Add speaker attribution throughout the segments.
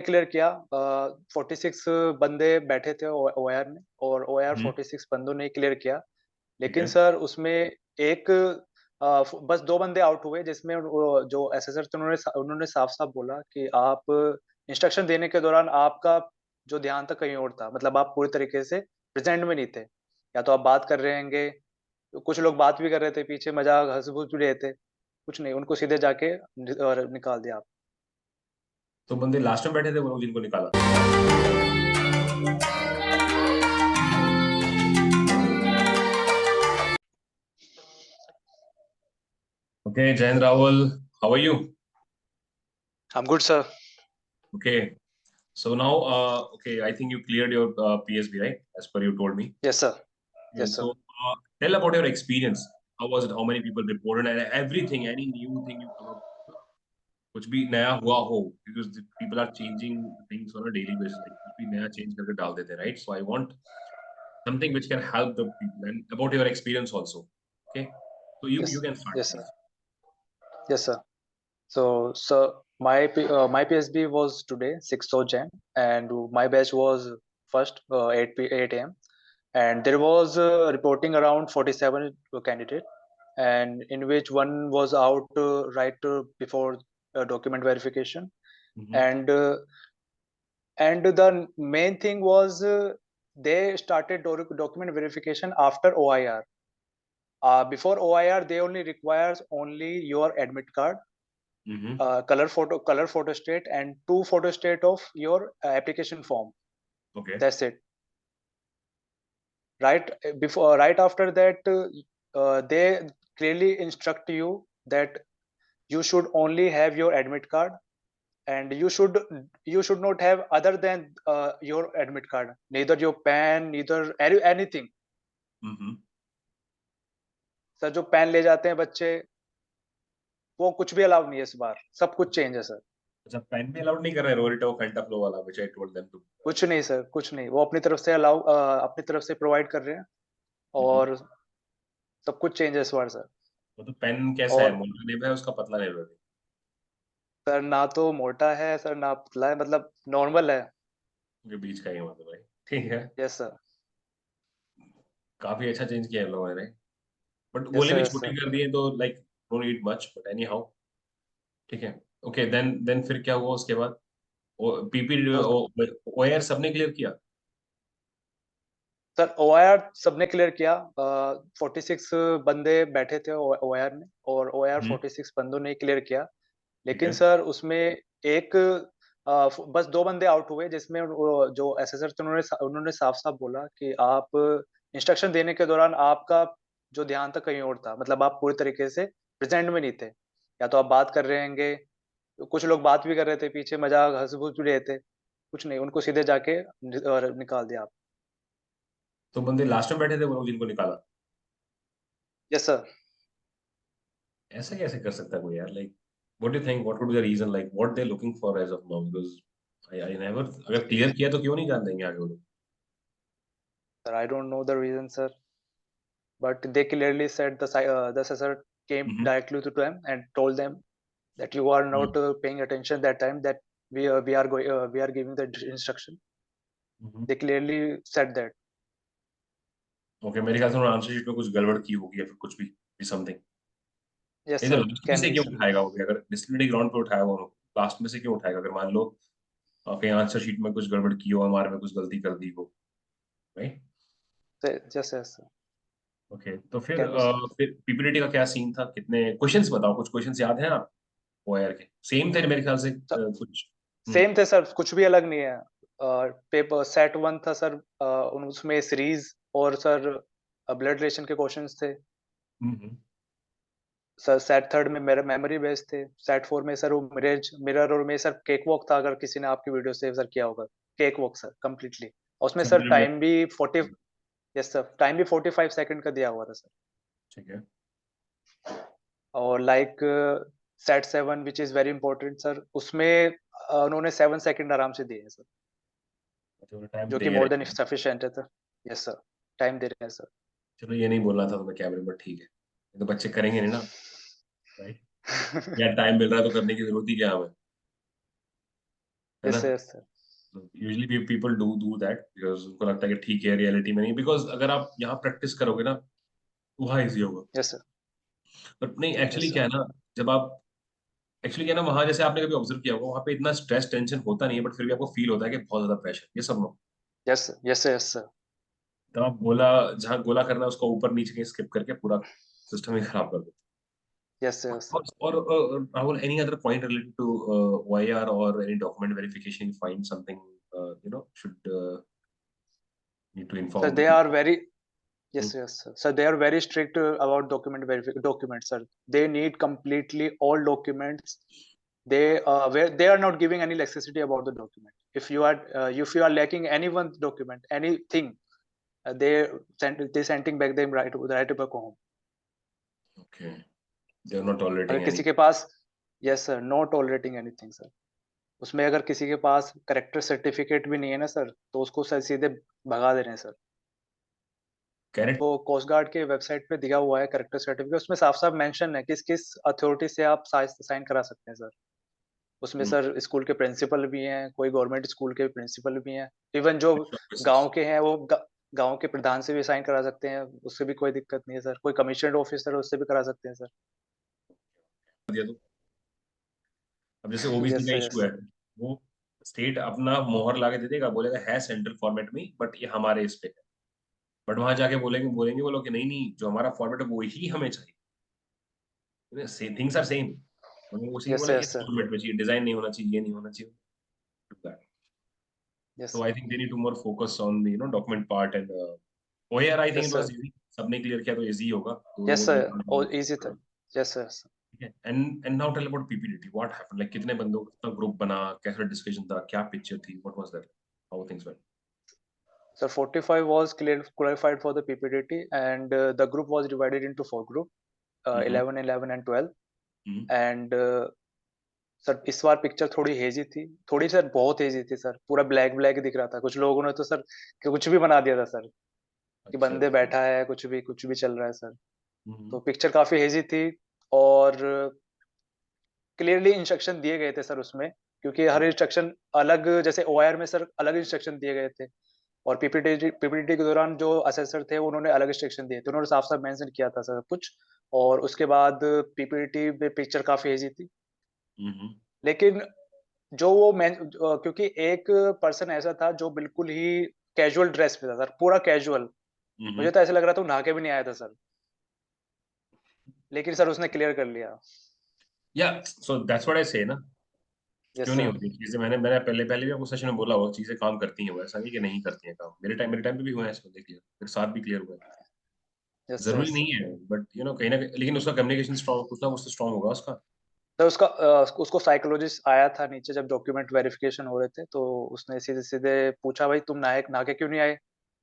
Speaker 1: Clear किया। 46 बंदे बैठे थे ओआईआर में और ओआईआर
Speaker 2: हम्म,
Speaker 1: 46 बंदों ने क्लियर किया।
Speaker 2: ठीक
Speaker 1: लेकिन
Speaker 2: है।
Speaker 1: सर उसमें एक बस 2 बंदे आउट हुए, जिसमें वो जो एसेसर थे उन्होंने साफ-साफ बोला कि आप इंस्ट्रक्शन देने के दौरान आपका जो ध्यान था कहीं और था। मतलब आप पूरी तरीके से प्रेज़ेंट में नहीं थे। या तो आप बात कर रहे होंगे, कुछ लोग बात भी कर रहे थे पीछे, मज़ाक हँस-हुस भी रहे थे। कुछ नहीं, उनको सीधे जाके निकाल दिया।
Speaker 2: तो बंदे लास्ट में बैठे थे वो लोग जिनको निकाला? Okay, Jayant Rahul, how are you?
Speaker 1: I'm good, sir.
Speaker 2: Okay, so now, okay, I think you cleared your PSB, right? As per you told me.
Speaker 1: Yes, sir.
Speaker 2: And
Speaker 1: Yes, sir.
Speaker 2: so, tell about your experience. How was it? How many people reported? And everything, any new thing you come up, कुछ भी नया हुआ हो, because the people are changing things on a daily basis. Like कुछ भी नया change करके डाल देते हैं, right? So I want something which can help the people and about your experience also. Okay, so you
Speaker 1: Yes.
Speaker 2: can start,
Speaker 1: Yes, sir.
Speaker 2: please.
Speaker 1: Yes, sir. So my PSB was today 6th of Jan, and my batch was first 8 a.m. and there was reporting around 47 candidate, and in which one was out right before document verification,
Speaker 2: Mm-hmm.
Speaker 1: and the main thing was they started document verification after OIR. Before OIR, they only requires only your admit card,
Speaker 2: Mm-hmm.
Speaker 1: color photo state, and 2 photo state of your application form.
Speaker 2: Okay.
Speaker 1: That's it. Right after that, they clearly instruct you that you should only have your admit card, and you should not have other than your admit card, neither your PAN, neither anything.
Speaker 2: Mm-hmm.
Speaker 1: Sir जो pan ले जाते हैं बच्चे, वो कुछ भी allow नहीं है इस बार, सब कुछ चेंज है सर।
Speaker 2: अच्छा, पेन भी अलाउड नहीं कर रहे रोरिटो फेंटा फ्लो वाला, which I told them to.
Speaker 1: कुछ नहीं सर, कुछ नहीं, वो अपनी तरफ से प्रोवाइड कर रहे हैं
Speaker 2: Mm-hmm.
Speaker 1: और सब कुछ चेंज है इस बार सर।
Speaker 2: तो पेन कैसा है,
Speaker 1: और
Speaker 2: मोटा नेब है उसका, पतला नेब है?
Speaker 1: सर ना तो मोटा है सर, ना पतला है, मतलब नॉर्मल है।
Speaker 2: के बीच का ही है मतलब भाई। ठीक है।
Speaker 1: Yes sir.
Speaker 2: काफी अच्छा चेंज किया है इन लोगों ने, बट
Speaker 1: यस
Speaker 2: गोले
Speaker 1: सर।
Speaker 2: भी
Speaker 1: यस
Speaker 2: छोटी
Speaker 1: सर।
Speaker 2: कर दी है तो like don't need much, but any how. ठीक है। ओके, देन फिर क्या हुआ उसके बाद? पीपी ओआर सबने क्लियर किया?
Speaker 1: सर ओआईआर सबने क्लियर किया। 46 बंदे बैठे थे ओआईआर में और ओआईआर
Speaker 2: हम्म,
Speaker 1: 46 बंदों ने क्लियर किया।
Speaker 2: ठीक
Speaker 1: लेकिन
Speaker 2: है।
Speaker 1: सर उसमें एक बस 2 बंदे आउट हुए, जिसमें वो जो एसेसर थे उन्होंने साफ-साफ बोला कि आप इंस्ट्रक्शन देने के दौरान आपका जो ध्यान था कहीं और था। मतलब आप पूरी तरीके से प्रेज़ेंट में नहीं थे। या तो आप बात कर रहे होंगे, कुछ लोग बात भी कर रहे थे पीछे, मज़ाक हँस-हुस भी रहे थे। कुछ नहीं, उनको सीधे जाके निकाल दिया।
Speaker 2: तो बंदे लास्ट में बैठे थे वो लोग जिनको निकाला?
Speaker 1: Yes sir.
Speaker 2: ऐसा कैसे कर सकता है कोई यार? Like what do you think, what could be the reason, like what they looking for as of now? Because I never, अगर क्लियर किया तो क्यों नहीं जान देंगे आगे वो लोग?
Speaker 1: Sir, I don't know the reason, sir, but they clearly said the assessor came
Speaker 2: hmm,
Speaker 1: directly to them and told them that you are not paying attention that time, that we are giving the instruction.
Speaker 2: Hmm.
Speaker 1: They clearly said that.
Speaker 2: Okay, मेरे ख्याल से उन्होंने answer sheet में कुछ गड़बड़ की होगी या फिर कुछ भी समथिंग।
Speaker 1: Yes,
Speaker 2: नहीं तो
Speaker 1: sir.
Speaker 2: लास्ट में
Speaker 1: Can
Speaker 2: से
Speaker 1: be,
Speaker 2: क्यों
Speaker 1: sir.
Speaker 2: उठाएगा वो भी? अगर डिसिप्लिनरी ग्राउंड पे उठाया हुआ उन्होंने, लास्ट में से क्यों उठाएगा? अगर मान लो कहीं आंसर शीट में कुछ गड़बड़ की हो, हमारे में कुछ गलती कर दी हो, right?
Speaker 1: Yes, yes, sir.
Speaker 2: Okay, तो
Speaker 1: Can be, sir.
Speaker 2: फिर पीपीटीटी का क्या सीन था? कितने क्वेश्चंस बताओ, कुछ क्वेश्चंस याद हैं आप ओआईआर के? सेम थे मेरे ख्याल से
Speaker 1: Sir,
Speaker 2: कुछ। हम्म,
Speaker 1: सेम थे सर, कुछ भी अलग नहीं है। पेपर सेट 1 था सर, उसमें सीरीज और सर ब्लड रिलेशन के क्वेश्चंस थे।
Speaker 2: हम्म,
Speaker 1: सर सेट थर्ड में मेरा मेमोरी बेस्ड थे। सेट 4 में सर वो मिरर और में सर केक वॉक था, अगर किसी ने आपकी वीडियो से सर किया होगा। Cake walk sir completely. उसमें सर
Speaker 2: सिमिलर में।
Speaker 1: टाइम भी 40। यस सर, टाइम भी 45 सेकंड का दिया हुआ था सर।
Speaker 2: ठीक है।
Speaker 1: और like set 7 which is very important sir, उसमें उन्होंने 7 सेकंड आराम से दिए हैं सर,
Speaker 2: अच्छा, टाइम
Speaker 1: जो कि
Speaker 2: दे
Speaker 1: मोर देन
Speaker 2: रहे हैं।
Speaker 1: सफिशिएंट है सर। यस सर, टाइम दे रहे हैं सर।
Speaker 2: चलो, ये नहीं बोलना था तुम्हें कैमरे पर, ठीक है? ये तो बच्चे करेंगे नहीं ना, राइट? या टाइम मिल रहा है तो करने की जरूरत ही क्या है हमें? है
Speaker 1: यस
Speaker 2: ना?
Speaker 1: Yes sir.
Speaker 2: Usually people do that because उनको लगता है कि ठीक है रियलिटी में नहीं, बिकॉज अगर आप यहाँ प्रैक्टिस करोगे ना वहाँ इजी होगा।
Speaker 1: Yes sir.
Speaker 2: बट नहीं
Speaker 1: यस
Speaker 2: एक्चुअली
Speaker 1: सर।
Speaker 2: क्या है ना, जब आप एक्चुअली क्या है ना, वहाँ जैसे आपने कभी ऑब्जर्व किया होगा, वहाँ पे इतना स्ट्रेस टेंशन होता नहीं है, बट फिर भी आपको फील होता है कि बहुत ज्यादा प्रेशर, ये सब no.
Speaker 1: Yes yes yes sir.
Speaker 2: तब आप गोला, जहाँ गोला करना है उसको ऊपर नीचे कहीं स्किप करके पूरा सिस्टम ही खराब कर दो।
Speaker 1: Yes yes sir.
Speaker 2: और Rahul, any other point related to OIR or any document verification you find something should need to
Speaker 1: Sir,
Speaker 2: inform the
Speaker 1: they
Speaker 2: people?
Speaker 1: are very
Speaker 2: Hmm.
Speaker 1: yes, yes, sir. So they are very strict about document verification documents, sir. They need completely all documents. They where they are not giving any laxity about the document. If you are lacking any one document, anything, they sending back them right back home.
Speaker 2: Okay, they're not
Speaker 1: अगर
Speaker 2: tolerating
Speaker 1: किसी
Speaker 2: any.
Speaker 1: के पास yes sir, no tolerating anything sir. उसमें अगर किसी के पास character certificate भी नहीं है ना सर, तो उसको सर सीधे भगा दे रहे हैं सर।
Speaker 2: Correct.
Speaker 1: वो कोस्ट गार्ड के वेबसाइट पे दिया हुआ है करेक्टर सर्टिफिकेट, उसमें साफ-साफ मेंशन है किस किस अथॉरिटी से आप साइन करा सकते हैं सर। उसमें
Speaker 2: Hmm.
Speaker 1: सर स्कूल के प्रिंसिपल भी हैं, कोई गवर्नमेंट स्कूल के प्रिंसिपल भी हैं, इवन जो गाँव
Speaker 2: Officers.
Speaker 1: के हैं वो गाँव के प्रधान से भी साइन करा सकते हैं, उससे भी कोई दिक्कत नहीं है सर। कोई कमिश्नर्ड ऑफिसर है उससे भी करा सकते हैं सर।
Speaker 2: दिया तो अब जैसे ओबीसी
Speaker 1: यस
Speaker 2: का
Speaker 1: सर,
Speaker 2: इशू
Speaker 1: यस
Speaker 2: है,
Speaker 1: सर।
Speaker 2: वो स्टेट अपना मोहर लाके दे देगा, बोलेगा है सेंट्रल फॉर्मेट में बट ये हमारे इस पे है। बट वहां जाके बोलेंगे बोलेंगे वो लोग कि नहीं नहीं, जो हमारा फॉर्मेट है वो ही हमें चाहिए। Things are same. उन्होंने उसी
Speaker 1: यस
Speaker 2: बोला
Speaker 1: सर,
Speaker 2: इस
Speaker 1: यस सर।
Speaker 2: फॉर्मेट में चाहिए, डिजाइन नहीं होना चाहिए, ये नहीं होना चाहिए।
Speaker 1: Yes
Speaker 2: So
Speaker 1: sir.
Speaker 2: I think they need to more focus on the document part and OAR I think
Speaker 1: yes
Speaker 2: it was
Speaker 1: sir.
Speaker 2: easy, सबने क्लियर किया तो इजी होगा तो
Speaker 1: यस
Speaker 2: वो तो
Speaker 1: सर। और ईज़ी था। Yes sir, yes sir.
Speaker 2: ठीक है। And now tell about PPTT, what happened, like कितने बंदों का ग्रुप बना, कैसा डिस्कशन था, क्या पिक्चर थी, what was that, how things went?
Speaker 1: Sir, 45 was qualified for the PPDT, and the group was divided into four group,
Speaker 2: hmm
Speaker 1: 11, 11 and 12.
Speaker 2: Hmm
Speaker 1: And sir इस बार picture थोड़ी हेजी थी, थोड़ी सर बहुत हेजी थी sir, पूरा black black दिख रहा था। कुछ लोगों ने तो सर कुछ भी बना दिया था सर, कि
Speaker 2: अच्छा
Speaker 1: बंदे
Speaker 2: अच्छा
Speaker 1: बैठा है, कुछ भी चल रहा है सर।
Speaker 2: हम्म
Speaker 1: तो पिक्चर काफी हेजी थी, और क्लियरली इंस्ट्रक्शन दिए गए थे सर उसमें, क्योंकि हर इंस्ट्रक्शन अलग, जैसे ओआईआर में सर अलग इंस्ट्रक्शन दिए गए थे, और पीपीटी के दौरान जो असेसर थे उन्होंने अलग इंस्ट्रक्शन दिए थे, उन्होंने साफ साफ मेंशन किया था सर कुछ। और उसके बाद पीपीटी में पिक्चर काफी हेजी थी,
Speaker 2: हम्म
Speaker 1: लेकिन जो क्योंकि एक पर्सन ऐसा था जो बिल्कुल ही कैजुअल ड्रेस में था सर, पूरा कैजुअल।
Speaker 2: हम्म
Speaker 1: मुझे तो ऐसा लग रहा था वो नहा के भी नहीं आया था सर, लेकिन सर उसने क्लियर कर लिया।
Speaker 2: या सो दैट्स व्हाट आई से ना,
Speaker 1: यस
Speaker 2: क्यों नहीं
Speaker 1: सर।
Speaker 2: होती चीजें, मैंने मैंने पहले पहले भी आपको सेशन में बोला वो चीजें काम करती हैं, वो ऐसा नहीं कि नहीं करती हैं काम, मेरे टाइम पे भी हुआ है ऐसे बंदे क्लियर, मेरे साथ भी क्लियर हुआ है।
Speaker 1: यस सर,
Speaker 2: जरूरी
Speaker 1: यस
Speaker 2: नहीं
Speaker 1: सर।
Speaker 2: है बट कहीं ना कहीं, लेकिन उसका कम्युनिकेशन स्ट्रांग, कुछ ना कुछ तो स्ट्रांग होगा उसका।
Speaker 1: तो उसको साइकोलॉजिस्ट आया था नीचे जब डॉक्यूमेंट वेरिफिकेशन हो रहे थे, तो उसने सीधे सीधे पूछा, भाई तुम नहा के क्यों नहीं आए,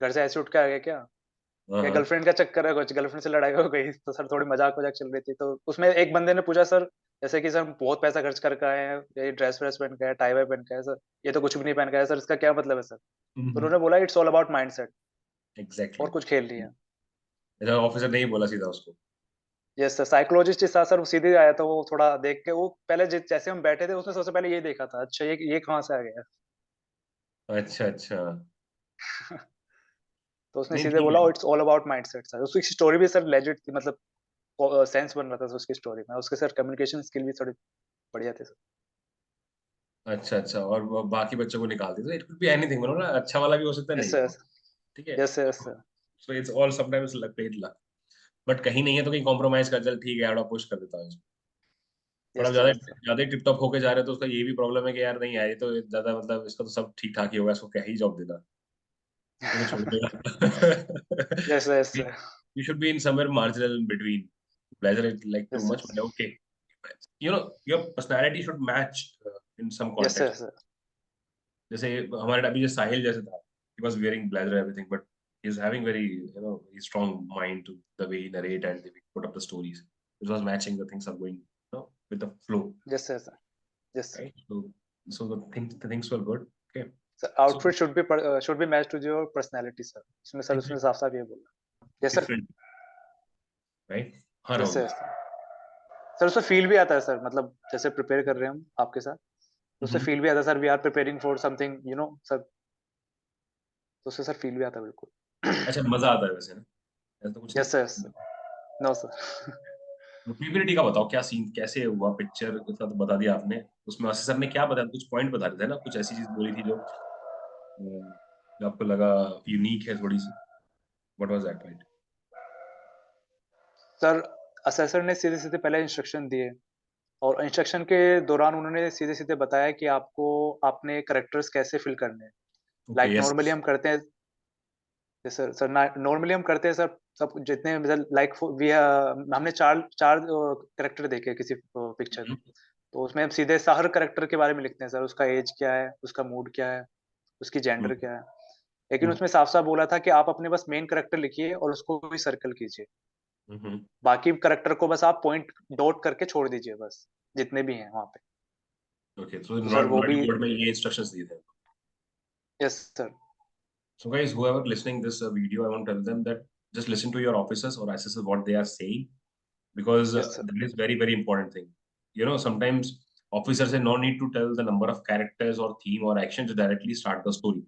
Speaker 1: घर से ऐसे उठ के आ गए क्या?
Speaker 2: हाँ
Speaker 1: क्या
Speaker 2: हाँ
Speaker 1: गर्लफ्रेंड का चक्कर है, कुछ गर्लफ्रेंड से लड़ाई हो गई? तो सर थोड़ी मजाक वजाक चल रही थी, तो उसमें एक बंदे ने पूछा, सर जैसे कि सर हम बहुत पैसा खर्च करके आए हैं, ये ड्रेस व्रेस पहन के आए, टाई वाई पहन के आए सर, ये तो कुछ भी नहीं पहन के आए सर, इसका क्या मतलब है सर? तो उन्होंने बोला, it's all about mindset,
Speaker 2: exactly.
Speaker 1: और कुछ खेल नहीं है।
Speaker 2: ऐसा ऑफिसर नहीं बोला सीधा उसको।
Speaker 1: यस सर, साइकोलॉजिस्ट के साथ सर वो सीधे आया था, वो थोड़ा देख के, वो पहले जैसे हम बैठे थे उसने सबसे पहले ये देखा था, अच्छा ये कहाँ से आ गया।
Speaker 2: अच्छा अच्छा।
Speaker 1: तो उसने
Speaker 2: नहीं
Speaker 1: सीधे
Speaker 2: ठीक
Speaker 1: बोला,
Speaker 2: है।
Speaker 1: It's all about mindset sir. उसकी स्टोरी भी सर लेजिट थी, मतलब सेंस बन रहा था उसकी स्टोरी में, उसके सर कम्युनिकेशन स्किल भी थोड़ी बढ़िया थे सर।
Speaker 2: अच्छा अच्छा, और वो बाकी बच्चों को निकाल दिया, इट कुड बी एनीथिंग, मतलब ना अच्छा वाला भी हो सकता है,
Speaker 1: यस
Speaker 2: नहीं भी
Speaker 1: सर,
Speaker 2: हो, ठीक है।
Speaker 1: Yes sir, yes sir.
Speaker 2: So it's all sometimes luck, paid luck. But कहीं नहीं है तो कहीं कॉम्प्रोमाइज कर, चल ठीक है थोड़ा पुश कर देता हूँ इसको। थोड़ा
Speaker 1: यस सर,
Speaker 2: ज्यादा
Speaker 1: यस सर।
Speaker 2: ज्यादा टिप टॉप होके जा रहे हैं तो उसका ये भी प्रॉब्लम है कि यार नहीं यार ये तो ज्यादा, मतलब इसका तो सब ठीक ठाक ही होगा, इसको क्या ही जॉब देना, ये तो छोड़ देगा।
Speaker 1: Yes sir, yes sir.
Speaker 2: You should be in somewhere marginal in between. Pleasure it like too
Speaker 1: yes
Speaker 2: much,
Speaker 1: sir,
Speaker 2: but okay. Your personality should match in some
Speaker 1: yes
Speaker 2: context.
Speaker 1: Sir.
Speaker 2: जैसे हमारे अभी जो साहिल जैसे था, he was wearing blazer everything, but he's having very very strong mind to the way he narrate and the way he put up the stories. It was matching, the things are going with the flow,
Speaker 1: yes sir, yes sir.
Speaker 2: right? So the things were good. Okay,
Speaker 1: sir
Speaker 2: so
Speaker 1: outfit should be match to your personality sir, उसमें sir उसने
Speaker 2: exactly
Speaker 1: साफ साफ ये बोला। Yes sir.
Speaker 2: different, right? हाँ
Speaker 1: yes sir,
Speaker 2: Rahul.
Speaker 1: Yes sir. Sir उसमें feel भी आता है सर, मतलब जैसे प्रिपेयर कर रहे हैं हम आपके साथ, तो उससे फील भी आता sir we are preparing for something sir, तो उससे सर फील भी आता बिल्कुल।
Speaker 2: अच्छा, मजा आता है वैसे ना, ऐसा तो कुछ
Speaker 1: यस
Speaker 2: नहीं।
Speaker 1: सर। No sir.
Speaker 2: पीपीटी का बताओ, क्या सीन कैसे हुआ, पिक्चर का तो बता दिया आपने, उसमें आशीष सर ने क्या बताया, कुछ पॉइंट बता रहे थे ना, कुछ ऐसी चीज बोली थी जो आपको लगा यूनिक है थोड़ी सी, what was that, right?
Speaker 1: Sir assessor ने सीधे-सीधे पहले इंस्ट्रक्शन दिए और इंस्ट्रक्शन के दौरान उन्होंने सीधे-सीधे बताया कि आपको अपने कैरेक्टर्स कैसे फिल करने हैं।
Speaker 2: Okay,
Speaker 1: like
Speaker 2: yes.
Speaker 1: नॉर्मली हम करते हैं। यस सर, सर नॉर्मली हम करते हैं सर, सब जितने मतलब लाइक वी हमने 4 4 कैरेक्टर देखे किसी पिक्चर में। तो उसमें हम सीधे हर कैरेक्टर के बारे में लिखते हैं सर, उसका एज क्या है, उसका मूड क्या है, उसकी जेंडर क्या है। लेकिन उसमें साफ-साफ बोला था कि आप अपने बस मेन कैरेक्टर लिखिए और उसको भी सर्कल कीजिए। बाकी कैरेक्टर को बस आप पॉइंट डॉट करके छोड़ दीजिए बस, जितने भी हैं वहाँ पे।
Speaker 2: ओके, सो
Speaker 1: तो सर वो
Speaker 2: नॉटी
Speaker 1: भी।
Speaker 2: बोर्ड में ये इंस्ट्रक्शंस दिए थे।
Speaker 1: Yes sir.
Speaker 2: So guys, whoever listening this video, I want to tell them that just listen to your officers or assessors what they are saying, because
Speaker 1: yes sir.
Speaker 2: that is very important thing. You know, sometimes officers say no need to tell the number of characters or theme or action to directly start the story.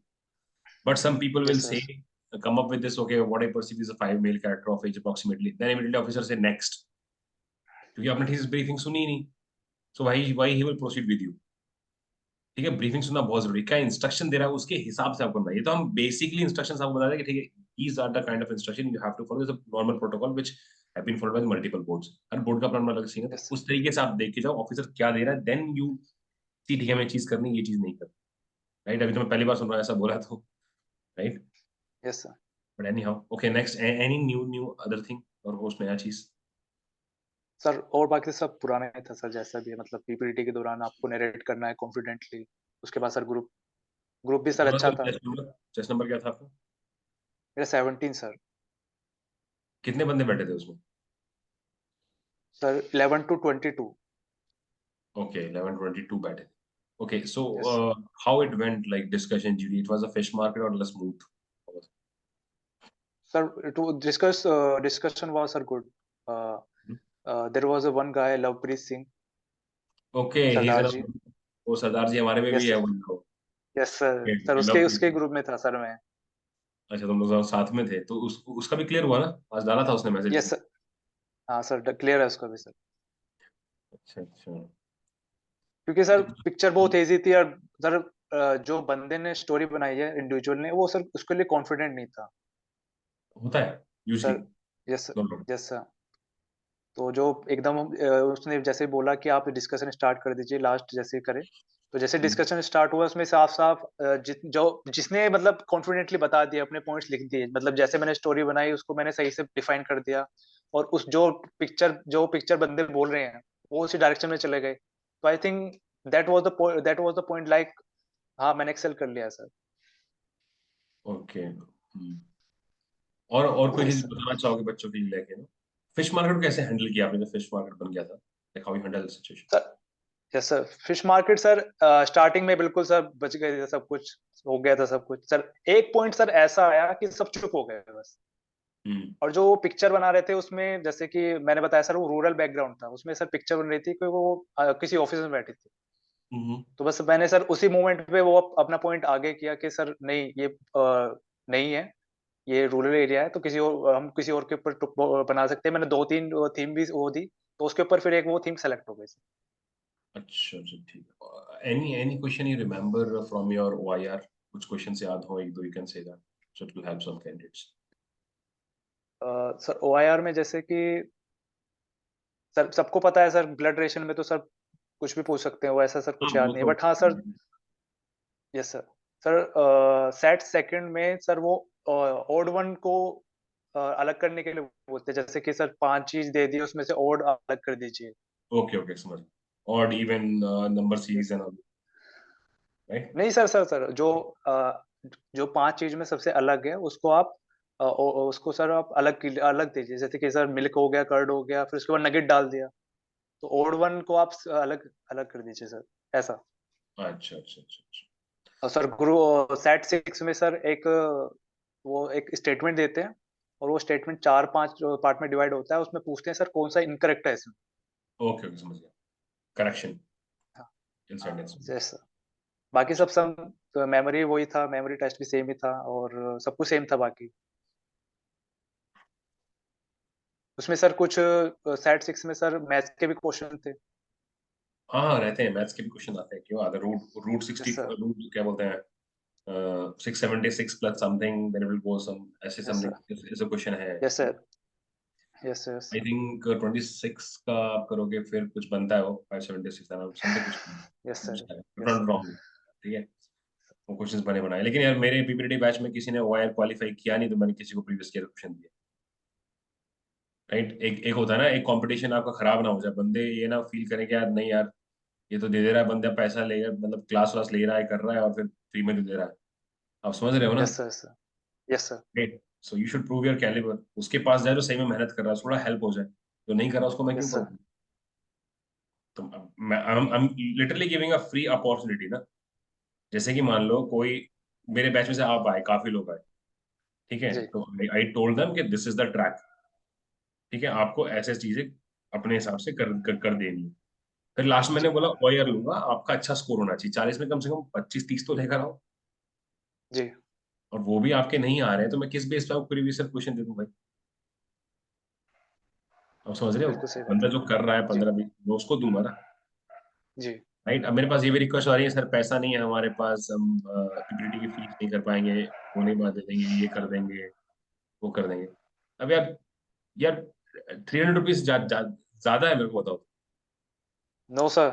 Speaker 2: But some people will
Speaker 1: yes
Speaker 2: say,
Speaker 1: sir.
Speaker 2: come up with this, okay, what I perceive is a 5 male character of age approximately. Then immediately officer say next. क्योंकि आपने ठीक से briefing सुनी ही नहीं. So why he will proceed with you? ठीक है, briefing सुनना बहुत जरूरी है, क्या इंस्ट्रक्शन दे रहा है उसके हिसाब से आपको बनाइए। तो हम बेसिकली इंस्ट्रक्शंस आपको बता दें कि ठीक है, these are the kind of instruction you have to follow, is a normal protocol which have been followed by multiple boards. Her board का अपना अलग सीन है, तो
Speaker 1: यस
Speaker 2: उस तरीके से आप देख के जाओ ऑफिसर क्या दे रहा है, देन यू सी ठीक है मैं चीज करनी, ये चीज नहीं करनी, राइट? अभी तो मैं पहली बार सुन रहा हूँ ऐसा बोला, तो right,
Speaker 1: yes sir.
Speaker 2: But any how, okay, next, any new other thing और कुछ नया चीज?
Speaker 1: सर और बाकी सब पुराना ही था सर, जैसा भी है मतलब पीपीटी के दौरान आपको नरेट करना है कॉन्फिडेंटली। उसके बाद सर ग्रुप ग्रुप भी सर अच्छा था।
Speaker 2: चेस नंबर क्या था आपका?
Speaker 1: मेरा 17 सर।
Speaker 2: कितने बंदे बैठे थे उसमें?
Speaker 1: Sir 11 to 22।
Speaker 2: Okay, 11:22 batting. Okay, so
Speaker 1: yes.
Speaker 2: how it went, like discussion, Judy? It was a fish market or less smooth?
Speaker 1: Sir to discussion was sir good. There was a one guy Lovepreet Singh,
Speaker 2: Okay, he's
Speaker 1: Sardar
Speaker 2: a,
Speaker 1: ji.
Speaker 2: वो सरदार जी हमारे में भी
Speaker 1: yes
Speaker 2: है
Speaker 1: sir.
Speaker 2: वो।
Speaker 1: Yes sir.
Speaker 2: Okay,
Speaker 1: sir
Speaker 2: we
Speaker 1: उसके
Speaker 2: love
Speaker 1: उसके
Speaker 2: Preeti.
Speaker 1: Group में था सर मैं।
Speaker 2: अच्छा, तुम लोग साथ में थे, तो उसका भी क्लियर हुआ ना? आज डाला था उसने मैसेज
Speaker 1: यस
Speaker 2: भी।
Speaker 1: सर। हाँ सर क्लियर है उसका भी सर।
Speaker 2: अच्छा अच्छा।
Speaker 1: क्योंकि सर
Speaker 2: तो
Speaker 1: पिक्चर बहुत इजी थी और सर जो बंदे ने स्टोरी बनाई है इंडिविजुअल ने, वो सर उसके लिए कॉन्फिडेंट नहीं था
Speaker 2: होता है usually.
Speaker 1: Sir. Yes sir.
Speaker 2: No no.
Speaker 1: Yes sir. तो जो एकदम उसने जैसे बोला कि आप डिस्कशन स्टार्ट कर दीजिए लास्ट जैसे ही करे। तो जैसे डिस्कशन स्टार्ट हुआ उसमें साफ साफ जो जिसने मतलब कॉन्फिडेंटली बता दिया, अपने पॉइंट्स लिख दिए, मतलब जैसे मैंने स्टोरी बनाई उसको मैंने सही से डिफाइन कर दिया। और उस जो पिक्चर बंदे बोल रहे हैं वो उसी डायरेक्शन में चले गए। तो I think that was the point like. हाँ मैंने एक्सेल कर लिया सर।
Speaker 2: ओके। और कोई
Speaker 1: यस
Speaker 2: चीज
Speaker 1: सर।
Speaker 2: बताना चाहोगे बच्चों के लिए लेके ना? फिश मार्केट को कैसे हैंडल किया आपने जब फिश मार्केट बन गया था? Like how you handle the situation?
Speaker 1: Sir yes sir fish market sir starting में बिल्कुल सर बच गए थे, सब कुछ हो गया था सब कुछ सर। एक पॉइंट सर ऐसा आया कि सब चुप हो गए बस।
Speaker 2: हम्म
Speaker 1: और जो पिक्चर बना रहे थे उसमें जैसे कि मैंने बताया सर वो रूरल बैकग्राउंड था, उसमें सर पिक्चर बन रही थी कि वो किसी ऑफिस में बैठी थी।
Speaker 2: हम्म।
Speaker 1: तो बस मैंने सर उसी मोमेंट पे वो अपना पॉइंट आगे किया कि सर नहीं ये नहीं है, ये रूरल एरिया है, तो किसी और हम किसी और के ऊपर बना सकते हैं। मैंने 2-3 थीम भी वो दी, तो उसके ऊपर फिर एक वो थीम सेलेक्ट हो गई सर।
Speaker 2: अच्छा अच्छा, ठीक है। Any question you remember from your OIR? कुछ क्वेश्चन याद हो एक दो, you can say that, so it will help some candidates.
Speaker 1: Sir OIR में जैसे कि सर सबको पता है सर ब्लड रेशन में तो सर कुछ भी पूछ सकते हैं, वो ऐसा सर
Speaker 2: हाँ,
Speaker 1: कुछ याद
Speaker 2: वो
Speaker 1: नहीं है,
Speaker 2: तो
Speaker 1: बट हाँ sir. Yes sir. Sir set second में सर वो ओड वन को अलग करने के लिए बोलते हैं, जैसे कि सर 5 चीज दे दी उसमें से ओड अलग कर दीजिए।
Speaker 2: ओके ओके, समझ। Odd even number series
Speaker 1: yes
Speaker 2: and
Speaker 1: sir.
Speaker 2: All, right?
Speaker 1: नहीं सर सर सर जो 5 चीज में सबसे अलग है उसको आप उसको सर आप अलग दीजिए, जैसे कि सर मिल्क हो गया, कर्ड हो गया, फिर उसके बाद नगेट डाल दिया। तो ओड वन को आप अलग अलग कर दीजिए सर, ऐसा।
Speaker 2: अच्छा अच्छा अच्छा अच्छा।
Speaker 1: और सर गुरु सेट 6 में सर वो एक स्टेटमेंट देते हैं और वो स्टेटमेंट 4-5 पार्ट में डिवाइड होता है, उसमें पूछते हैं सर कौन सा इनकरेक्ट है इसमें।
Speaker 2: ओके ओके, समझ गया। करेक्शन।
Speaker 1: हाँ।
Speaker 2: in certain aspects.
Speaker 1: Yes sir. बाकी सब मेमोरी वही था, मेमोरी टेस्ट भी सेम ही था और सब कुछ सेम था बाकी। उसमें सर कुछ सेट 6 में सर मैथ्स के भी क्वेश्चन थे।
Speaker 2: हाँ, रहते हैं मैथ्स के भी क्वेश्चन आते हैं, क्यों आते हैं? Root
Speaker 1: yes
Speaker 2: 60
Speaker 1: sir.
Speaker 2: रूट क्या बोलते हैं, 676 plus something, then will go some ऐसे
Speaker 1: यस
Speaker 2: समथिंग,
Speaker 1: सर।
Speaker 2: ऐसा क्वेश्चन है।
Speaker 1: Yes sir. Yes yes.
Speaker 2: I think 26 का आप करोगे फिर कुछ बनता है वो 576 समथिंग कुछ,
Speaker 1: yes sir. Yes
Speaker 2: not
Speaker 1: sir.
Speaker 2: Wrong, ठीक है। वो क्वेश्चंस बने बनाए, लेकिन यार मेरे पीपीटी बैच में किसी ने ओआईआर क्वालिफाई किया नहीं, तो मैंने किसी को प्रीवियस ईयर क्वेश्चन दिया, राइट। एक एक होता है ना, एक कंपटीशन आपका खराब ना हो जाए, बंदे ये ना फील करें कि यार नहीं यार, ये तो दे दे रहा है बंदा, पैसा लेगा मतलब क्लास वास ले रहा है, कर रहा है और फिर फ्री में दे रहा है। आप समझ रहे हो ना?
Speaker 1: Yes sir. Yes sir. Yes sir.
Speaker 2: Right. So you should prove your calibre. उसके पास जाए जो सही में मेहनत कर रहा है, थोड़ा हेल्प हो जाए। जो नहीं कर रहा उसको मैं क्यों
Speaker 1: यस सर।
Speaker 2: पढ़ूं? तो मैं I'm literally giving a free opportunity ना। जैसे कि मान लो कोई मेरे बैच में से आप आए, काफी लोग आए, ठीक है,
Speaker 1: जी।
Speaker 2: तो आई टोल्ड देम कि दिस इज द ट्रैक, ठीक है, आपको ऐसे चीजें अपने हिसाब से कर देनी है। फिर लास्ट मैंने
Speaker 1: जी।
Speaker 2: बोला ओयर लूंगा, आपका अच्छा स्कोर होना चाहिए, 40 में कम से कम 25-30 तो लेकर आओ।
Speaker 1: जी।
Speaker 2: और वो भी आपके नहीं आ रहे हैं, तो मैं किस बेस पे आपको प्रीवियस क्वेश्चन दे दूं भाई? आप समझ रहे हो?
Speaker 1: बिल्कुल सही बात
Speaker 2: बंदा
Speaker 1: है।
Speaker 2: जो कर रहा है
Speaker 1: जी।
Speaker 2: 15-20, मैं उसको दूंगा ना।
Speaker 1: जी।
Speaker 2: राइट। अब मेरे पास ये भी रिक्वेस्ट आ रही है, सर पैसा नहीं है हमारे पास, हम पीपीटी की फीस नहीं कर पाएंगे, वो नहीं बात दे देंगे, ये कर देंगे, वो कर देंगे। अब यार, यार 300 रुपीज ज्यादा है, मेरे को बताओ।
Speaker 1: नो सर,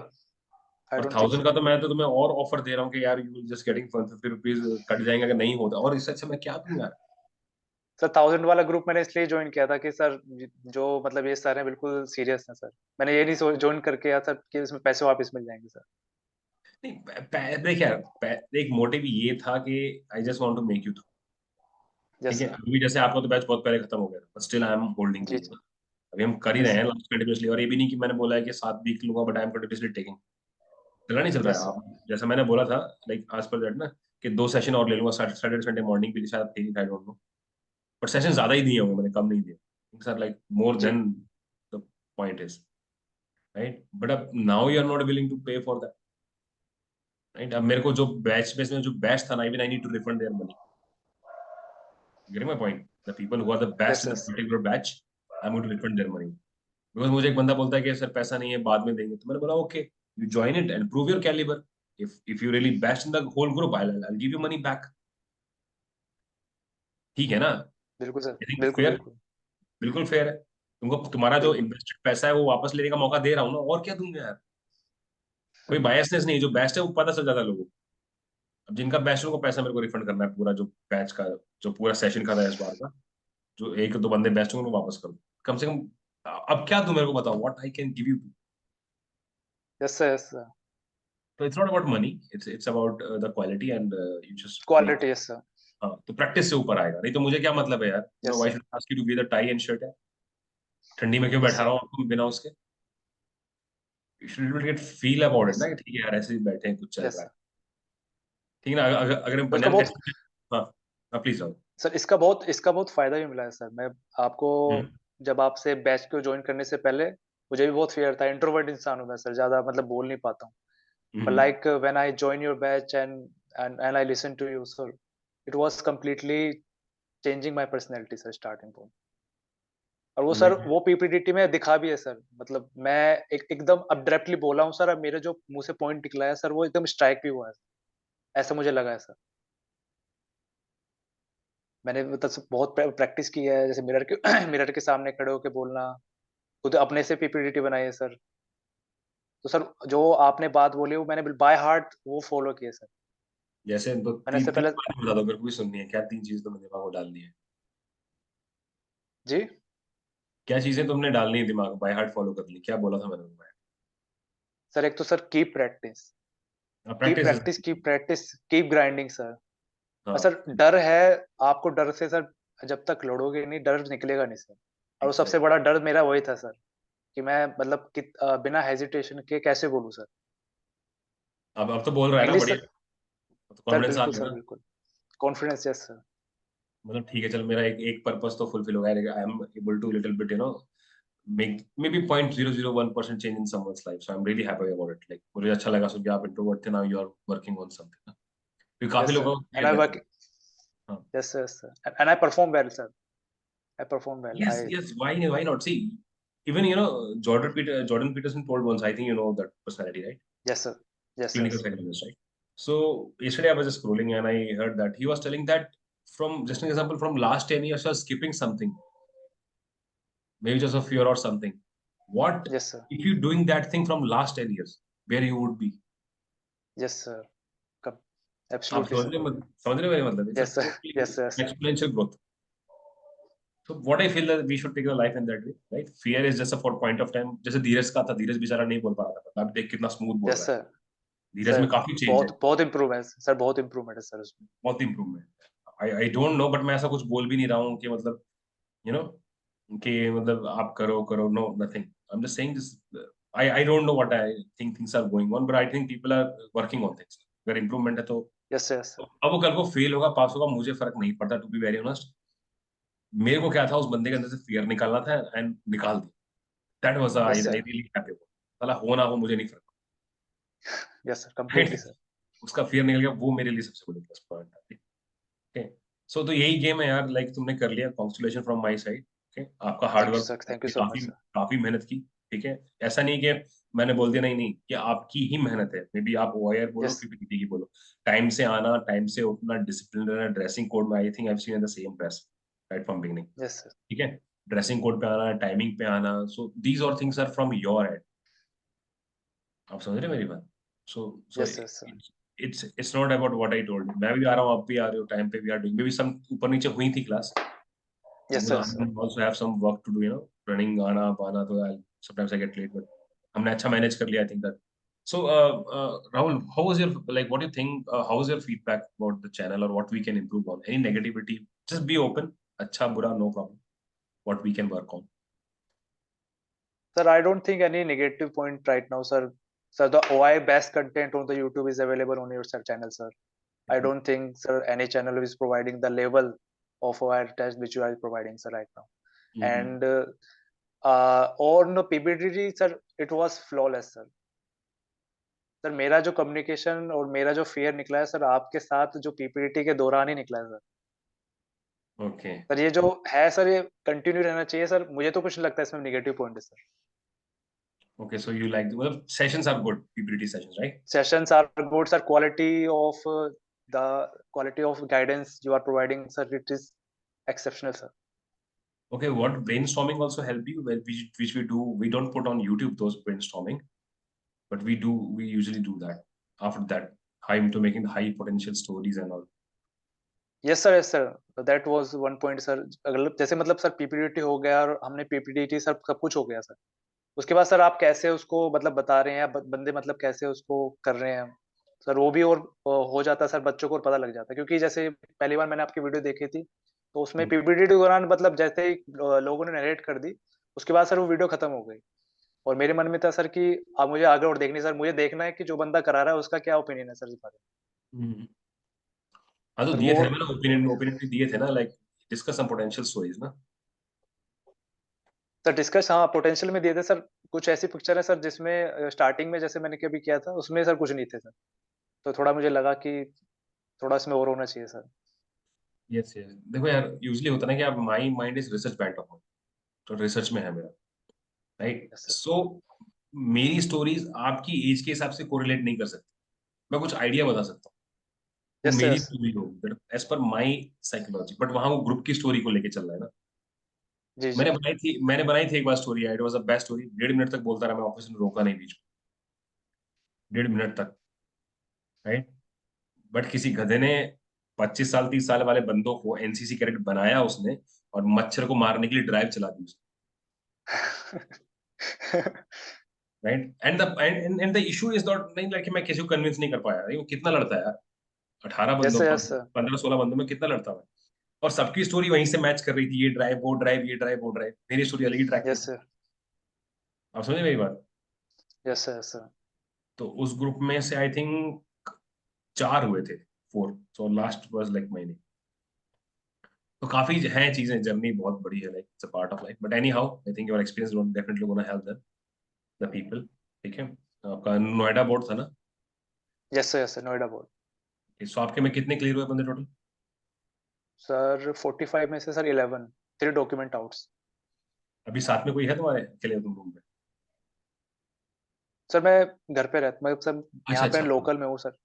Speaker 1: आई
Speaker 2: और
Speaker 1: डोंट थिंक
Speaker 2: 1000
Speaker 1: सो।
Speaker 2: का तो मैं तो तुम्हें और ऑफर दे रहा हूँ कि यार you just getting 150 rupees cut जाएंगे अगर नहीं होता, और इससे अच्छा मैं क्या दूं यार?
Speaker 1: सर 1000 वाला ग्रुप मैंने इसलिए ज्वाइन किया था कि सर जो मतलब ये सर हैं बिल्कुल सीरियस हैं सर। मैंने ये नहीं ज्वाइन करके आया सर कि इसमें पैसे वापस मिल जाएंगे सर।
Speaker 2: नहीं, देख यार, एक मोटिव ये था कि I just want to make you, ठीक
Speaker 1: यस
Speaker 2: है।
Speaker 1: सर।
Speaker 2: अभी जैसे आपका तो बैच बहुत पहले खत्म हो गया, but still I am holding
Speaker 1: जी
Speaker 2: यू।
Speaker 1: जी।
Speaker 2: अभी हम कर ही रहे
Speaker 1: यस
Speaker 2: हैं
Speaker 1: सर।
Speaker 2: लास्ट कंटिन्यूसली, और ये भी नहीं कि मैंने बोला है कि 7 वीक लूंगा, but I am continuously taking. चल रहा नहीं चल रहा
Speaker 1: यस
Speaker 2: है
Speaker 1: सर।
Speaker 2: आप, जैसा मैंने बोला था, लाइक आज पर दैट ना, कि 2 सेशन और ले लूंगा सैटरडे संडे मॉर्निंग के लिए, शायद ठीक, I don't know, but session ज्यादा ही दिए होंगे मैंने, कम नहीं दिए सर, लाइक मोर
Speaker 1: जी।
Speaker 2: Then the point is, right. But अब now you are not willing to pay for that, right. अब मेरे को जो बैच बेस में जो बैच था ना, even I need to refund their money. Getting my point? The people who are the best
Speaker 1: yes
Speaker 2: in the
Speaker 1: yes.
Speaker 2: Particular batch, I am going to refund their money. Because मुझे एक बंदा बोलता है कि sir पैसा नहीं है, बाद में देंगे, तो मैंने बोला okay, you join it and prove your calibre. if you really best in the whole group, I'll give you money back, ठीक है ना?
Speaker 1: बिल्कुल सर।
Speaker 2: आई थिंक
Speaker 1: बिल्कुल
Speaker 2: फेयर,
Speaker 1: बिल्कुल।
Speaker 2: बिल्कुल फेयर है। तुमको तुम्हारा जो
Speaker 1: बिल्कुल।
Speaker 2: इन्वेस्टेड पैसा है वो वापस लेने का मौका दे रहा हूँ ना, और क्या दूंगा यार? कोई बायसनेस नहीं, जो बेस्ट है वो पता चल जाता है लोगों को। अब जिनका बेस्ट है उनको पैसा मेरे को रिफंड करना है, पूरा जो बैच का, जो पूरा सेशन का था इस बार का, जो एक दो बंदे बेस्ट होंगे उनको वापस कर दो कम से कम। अब क्या दूं मेरे को बताओ, what I can give you?
Speaker 1: Yes sir. Yes sir.
Speaker 2: तो it's not about money, it's about the quality and you just make.
Speaker 1: Quality. Yes sir.
Speaker 2: हाँ, तो प्रैक्टिस से ऊपर आएगा, नहीं तो मुझे क्या मतलब है यार,
Speaker 1: yes
Speaker 2: why
Speaker 1: sir.
Speaker 2: Should ask you to be the tie and shirt है? ठंडी में क्यों
Speaker 1: यस
Speaker 2: बैठा रहा
Speaker 1: सर।
Speaker 2: हूँ आपको बिना उसके? You should get feel about it
Speaker 1: yes
Speaker 2: ना, कि
Speaker 1: सर।
Speaker 2: ठीक है यार ऐसे ही बैठे हैं, कुछ चल
Speaker 1: यस
Speaker 2: रहा है,
Speaker 1: सर।
Speaker 2: ठीक है ना? अगर
Speaker 1: उसका
Speaker 2: बनियान
Speaker 1: बहुत
Speaker 2: टेस्ट, हाँ, हाँ प्लीज जाओ।
Speaker 1: सर इसका बहुत फायदा भी मिला है सर। मैं आपको
Speaker 2: हम्म,
Speaker 1: जब आपसे बैच को ज्वाइन करने से पहले मुझे भी बहुत फियर था। इंट्रोवर्ट इंसान हूँ मैं सर, ज्यादा मतलब बोल नहीं पाता हूँ। But
Speaker 2: hmm,
Speaker 1: like when I join your batch and I listen to you, sir, it was completely changing my personality, sir, starting point. और वो सर
Speaker 2: मैं
Speaker 1: वो पीपीटीटी में दिखा भी है सर। मतलब मैं एकदम अब्रप्टली बोला हूँ सर, अब मेरे जो मुंह से पॉइंट निकला है सर वो एकदम स्ट्राइक भी हुआ है। ऐसा मुझे लगा है सर। मैंने मतलब बहुत प्रैक्टिस की है, जैसे मिरर के मिरर के सामने खड़े होकर बोलना, खुद अपने से पीपीटीटी बनाई है सर। तो सर जो आपने बात बोली वो मैंने बाय हार्ट वो फॉलो किया सर।
Speaker 2: जैसे तो
Speaker 1: मैंने
Speaker 2: तीन
Speaker 1: इससे
Speaker 2: तीन
Speaker 1: पहले।
Speaker 2: बातें बता दो, मेरे को भी सुननी है, क्या 3 चीज तुमने दिमाग में डालनी है?
Speaker 1: जी।
Speaker 2: क्या चीजें तुमने डालनी है दिमाग में, बाय हार्ट फॉलो करनी, क्या बोला था मैंने तुम्हें?
Speaker 1: सर एक तो sir keep practice, keep
Speaker 2: practice is,
Speaker 1: practice, keep practice, keep grinding sir. और
Speaker 2: हाँ,
Speaker 1: सर डर है, आपको डर से सर जब तक लड़ोगे नहीं डर निकलेगा नहीं सर। और वो सबसे
Speaker 2: एग्जैक्ट।
Speaker 1: बड़ा डर मेरा वही था सर कि मैं मतलब बिना हेजिटेशन के कैसे बोलूं सर।
Speaker 2: अब तो बोल रहा है ना,
Speaker 1: इंग्लिश
Speaker 2: बढ़िया।
Speaker 1: सर।
Speaker 2: अब तो
Speaker 1: सर
Speaker 2: कॉन्फिडेंस आ
Speaker 1: बिल्कुल
Speaker 2: गया
Speaker 1: सर
Speaker 2: ना?
Speaker 1: बिल्कुल। कॉन्फिडेंस। Yes sir.
Speaker 2: मतलब ठीक है, चल मेरा एक एक पर्पस तो फुलफिल हो गया, I am able to little bit, make maybe 0.001% change in someone's life. So I'm really happy about it. Like मुझे अच्छा लगा सुन के आप introvert थे, now you are working on something. ना? क्योंकि काफी
Speaker 1: Yes, sir.
Speaker 2: लोगों को
Speaker 1: And
Speaker 2: fear
Speaker 1: I
Speaker 2: रहता
Speaker 1: work.
Speaker 2: है. हाँ.
Speaker 1: Yes, sir, yes, sir. And I perform well, sir. I perform well.
Speaker 2: Yes, yes. Why not? See, even Jordan Peterson told once. I think you know that personality, right?
Speaker 1: Yes, sir. Yes,
Speaker 2: Clinical
Speaker 1: yes.
Speaker 2: psychologist, right? So yesterday I was just scrolling and I heard that he was telling that from just an example from last 10 years, you are skipping something, maybe just a fear or something. What
Speaker 1: Yes, sir.
Speaker 2: if you doing that thing from last 10 years, where you would be?
Speaker 1: Yes, sir. Come.
Speaker 2: आप
Speaker 1: Absolutely, sir.
Speaker 2: समझ रहे हो मेरे मतलब? It's a
Speaker 1: Yes, sir.
Speaker 2: totally
Speaker 1: Yes, yes.
Speaker 2: exponential growth. So what I feel that we should take our life in that way, right? Fear is just a for point of time. जैसे धीरज का था, धीरज बेचारा नहीं बोल पा रहा था, अब देख कितना स्मूथ बोल
Speaker 1: Yes,
Speaker 2: रहा है.
Speaker 1: sir.
Speaker 2: धीरज
Speaker 1: सर
Speaker 2: में काफी चेंज है,
Speaker 1: बहुत बहुत इम्प्रूवमेंट सर, बहुत इम्प्रूवमेंट है सर उसमें.
Speaker 2: बहुत improvement. I don't know, but मैं ऐसा कुछ बोल भी नहीं रहा हूँ कि मतलब you know कि मतलब आप करो करो, no nothing. I'm just saying this. I don't know what I think things are going on, but I think people are working on things. अगर इम्प्रूवमेंट है तो
Speaker 1: यस सर, यस सर.
Speaker 2: अब वो कल को फेल होगा पास होगा मुझे फर्क नहीं पड़ता, टू बी वेरी ऑनेस्ट. मेरे को क्या था उस बंदे के अंदर से फियर निकालना था एंड निकाल दिया. That was I
Speaker 1: yes sir.
Speaker 2: Really happy. साला हो ना हो मुझे नहीं फर्क.
Speaker 1: Yes sir, completely
Speaker 2: right.
Speaker 1: Sir.
Speaker 2: उसका फियर निकल गया, वो मेरे लिए सबसे बड़ी प्लस पॉइंट है. ओके. सो तो यही गेम है यार, लाइक तुमने कर लिया, congratulation from my side. Okay. आपका hard
Speaker 1: thank you
Speaker 2: work,
Speaker 1: sir, thank you
Speaker 2: आपने
Speaker 1: सो मच
Speaker 2: काफी
Speaker 1: सर.
Speaker 2: काफी मेहनत की. ठीक है. ऐसा नहीं कि मैंने बोल दिया, नहीं नहीं, कि आपकी ही मेहनत है. मे बी आप ओआईआर बोलो
Speaker 1: यस,
Speaker 2: पीपीटी की बोलो, टाइम से आना, टाइम से उठना, डिसिप्लिन रहना, ड्रेसिंग कोड में I think I have seen the same dress right from beginning.
Speaker 1: Yes sir.
Speaker 2: ठीक है. ड्रेसिंग कोड पे आना, टाइमिंग पे आना, so these all things are from your end. आप समझ रहे हैं मेरी बात? So
Speaker 1: yes sir sir.
Speaker 2: It's not about what I told. मैं भी आ रहा हूँ, आप भी आ रहे हो, टाइम पे भी are doing, maybe some ऊपर नीचे हुई थी class.
Speaker 1: Yes sir sir.
Speaker 2: Also have some work to do, running आना पाना, तो sometimes I get late, but हमने अच्छा manage कर लिया, I think that. So, Rahul, how was your, like, what do you think, how was your feedback about the channel or what we can improve on? Any negativity? Just be open. अच्छा बुरा, no problem. What we can work on.
Speaker 1: Sir, I don't think any negative point right now, sir. Sir, the OI best content on the YouTube is available on your sir channel, sir. I don't think, sir, any channel is providing the level of OI test which you are providing, sir, right now. And on the PPT, sir, it was flawless, sir. Sir मेरा जो communication और मेरा जो fair निकला है sir, आपके साथ जो पीपीटी के दौरान ही निकला है सर.
Speaker 2: Okay.
Speaker 1: सर ये जो है सर, ये कंटिन्यू रहना चाहिए सर. मुझे तो कुछ नहीं लगता इसमें नेगेटिव पॉइंट है sir.
Speaker 2: Okay, so you like, well, sessions are good, PPT sessions, right?
Speaker 1: Sessions are good, sir. Quality of guidance you are providing, sir, it is exceptional, sir.
Speaker 2: Okay, what brainstorming also help you? Well, which we do, we don't put on YouTube those brainstorming, but we usually do that after that, high into making the high potential stories and all.
Speaker 1: Yes sir, yes sir. That was one point, sir. अगर जैसे मतलब sir PPT हो गया और हमने PPT सब सब कुछ हो गया सर. उसके बाद सर आप कैसे उसको मतलब बता रहे हैं, बंदे मतलब कैसे उसको कर रहे हैं सर, वो भी और हो जाता है सर, बच्चों को और पता लग जाता है. क्योंकि जैसे पहली बार मैंने आपकी वीडियो देखी थी, तो उसमें पीपीटी के दौरान मतलब जैसे ही लोगों ने नरेट कर दी, उसके बाद सर वो वीडियो खत्म हो गई. और मेरे मन में था सर कि अब मुझे आगे और देखनी, सर मुझे देखना है कि जो बंदा करा रहा है उसका क्या ओपिनियन है सर इस बारे
Speaker 2: हम्म. हाँ तो
Speaker 1: में. सर
Speaker 2: दिए
Speaker 1: वो
Speaker 2: थे मैंने ओपिनियन भी दिए थे ना, like discuss some potential stories ना.
Speaker 1: सर डिस्कस, हाँ, पोटेंशियल में दिए थे सर. कुछ ऐसी पिक्चर है सर जिसमें स्टार्टिंग में जैसे मैंने कभी किया था उसमें सर कुछ नहीं थे सर. तो थोड़ा मुझे लगा कि थोड़ा इसमें और होना चाहिए सर.
Speaker 2: Yes yes. देखो यार, यूजुअली होता है ना कि आप, my mind is research band of, तो रिसर्च में है मेरा, राइट.
Speaker 1: Yes sir.
Speaker 2: सो मेरी स्टोरीज आपकी एज के हिसाब से कोरिलेट नहीं कर सकती. मैं कुछ आइडिया बता सकता हूँ, वो
Speaker 1: यस सर.
Speaker 2: मेरी
Speaker 1: यस सर.
Speaker 2: स्टोरी हो as per my psychology, but वहां वो ग्रुप की स्टोरी को लेके चल रहा है ना.
Speaker 1: जी जी.
Speaker 2: मैंने बनाई थी एक बार story, it was a best story. 1.5 minute तक बोलता रहा मैं, ऑफिस में रोका नहीं बीच में, 1.5 मिनट तक, राइट. बट किसी गधे ने 25 साल 30 साल वाले बंदों को एनसीसी कैडेट बनाया उसने, और मच्छर को मारने के लिए ड्राइव चला दी उसने, right. And the issue is not, नहीं लाइक मैं किसी को कन्विंस नहीं कर पाया. वो कितना लड़ता है यार, 18
Speaker 1: यस
Speaker 2: बंदों,
Speaker 1: सर. Yes sir.
Speaker 2: 15-16 बंदों में कितना लड़ता है. और सबकी स्टोरी वहीं से मैच कर रही थी, ये ड्राइव वो ड्राइव, ये ड्राइव वो ड्राइव, मेरी स्टोरी अलग ही ट्रैक पे
Speaker 1: यस
Speaker 2: थी.
Speaker 1: सर.
Speaker 2: आप समझे मेरी बात?
Speaker 1: Yes sir. Yes sir.
Speaker 2: तो उस ग्रुप में से आई थिंक 4 हुए थे, 4, so last was like my name. तो काफी हैं चीजें, जर्नी बहुत बड़ी है, like it's a part of life, but anyhow I think your experience will definitely gonna help them, the people. ठीक है, आपका नोएडा बोर्ड था ना?
Speaker 1: Yes sir, Noida board.
Speaker 2: So आपके में कितने क्लियर हुए बंदे टोटल?
Speaker 1: सर 45 में से सर 11, 3 डॉक्यूमेंट आउट्स।
Speaker 2: अभी साथ में कोई है तुम्हारे, अकेले तुम रूम में?
Speaker 1: सर मैं घर पे रहता, मैं सर
Speaker 2: अच्छा
Speaker 1: यहाँ पे
Speaker 2: अच्छा
Speaker 1: लोकल में हूँ सर।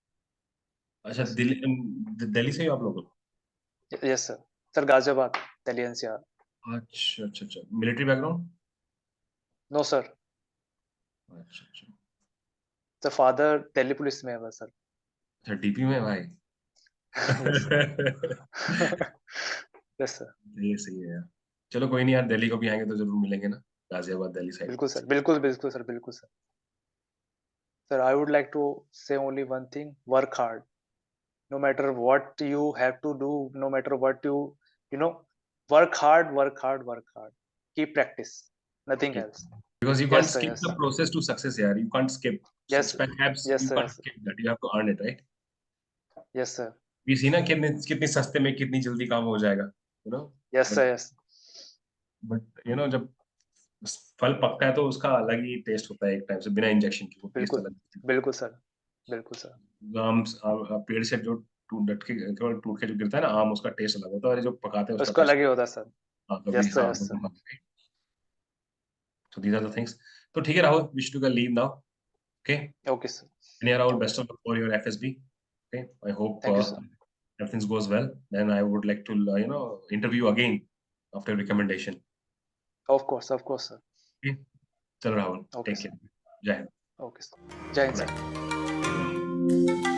Speaker 2: अच्छा,
Speaker 1: यस
Speaker 2: दिल्ली से ही हो आप लोग?
Speaker 1: Yes sir. Sir Ghaziabad, Delhi NCR.
Speaker 2: अच्छा अच्छा अच्छा, मिलिट्री बैकग्राउंड?
Speaker 1: No sir.
Speaker 2: अच्छा अच्छा
Speaker 1: सर फादर दिल्ली पुलिस में है बस सर।
Speaker 2: अच्छा, डीपी में भाई।
Speaker 1: Yes sir. Yes sir.
Speaker 2: ये सही है यार। चलो कोई नहीं यार, दिल्ली को भी आएंगे तो जरूर मिलेंगे ना, गाजियाबाद दिल्ली साइड।
Speaker 1: बिल्कुल सर, बिल्कुल बिल्कुल सर, बिल्कुल sir. Sir I would like to say only one thing, work hard. No matter what you have to do, no matter what you know, work hard, work hard, work hard. Keep practice. Nothing else.
Speaker 2: Because you can't
Speaker 1: Yes, sir.
Speaker 2: skip
Speaker 1: Yes.
Speaker 2: the process to success यार, you can't skip. So
Speaker 1: Yes.
Speaker 2: perhaps
Speaker 1: Yes,
Speaker 2: you
Speaker 1: sir.
Speaker 2: can't
Speaker 1: Yes.
Speaker 2: skip that, you have to earn it, right?
Speaker 1: Yes, sir.
Speaker 2: We see ना कितने कितनी सस्ते में कितनी जल्दी काम हो जाएगा, you know,
Speaker 1: Yes,
Speaker 2: but
Speaker 1: sir. Yes.
Speaker 2: जब फल पकता है तो उसका अलग ही टेस्ट होता है, एक टाइम से बिना इंजेक्शन के वो टेस्ट
Speaker 1: बिल्कुल,
Speaker 2: अलग।
Speaker 1: बिल्कुल सर, बिल्कुल सर।
Speaker 2: आम पेड़ से जो टूट के जो गिरता है ना आम, उसका टेस्ट अलग होता है, और जो पकाते हैं उसका
Speaker 1: उसका
Speaker 2: टेस्ट।
Speaker 1: अलग ही होता है सर।
Speaker 2: हाँ कभी,
Speaker 1: यस सर,
Speaker 2: हाँ
Speaker 1: yes sir.
Speaker 2: so these are the things। तो ठीक है Rahul, we should leave now, okay?
Speaker 1: Okay sir.
Speaker 2: And Rahul,
Speaker 1: okay
Speaker 2: best of
Speaker 1: sir.
Speaker 2: luck for your FSB, okay? I hope
Speaker 1: thank you sir.
Speaker 2: everything goes well, then I would like to interview again after recommendation,
Speaker 1: of course sir.
Speaker 2: okay? चलो Rahul,
Speaker 1: okay
Speaker 2: take
Speaker 1: sir.
Speaker 2: care, जय Hind.
Speaker 1: Okay sir. जय Hind sir.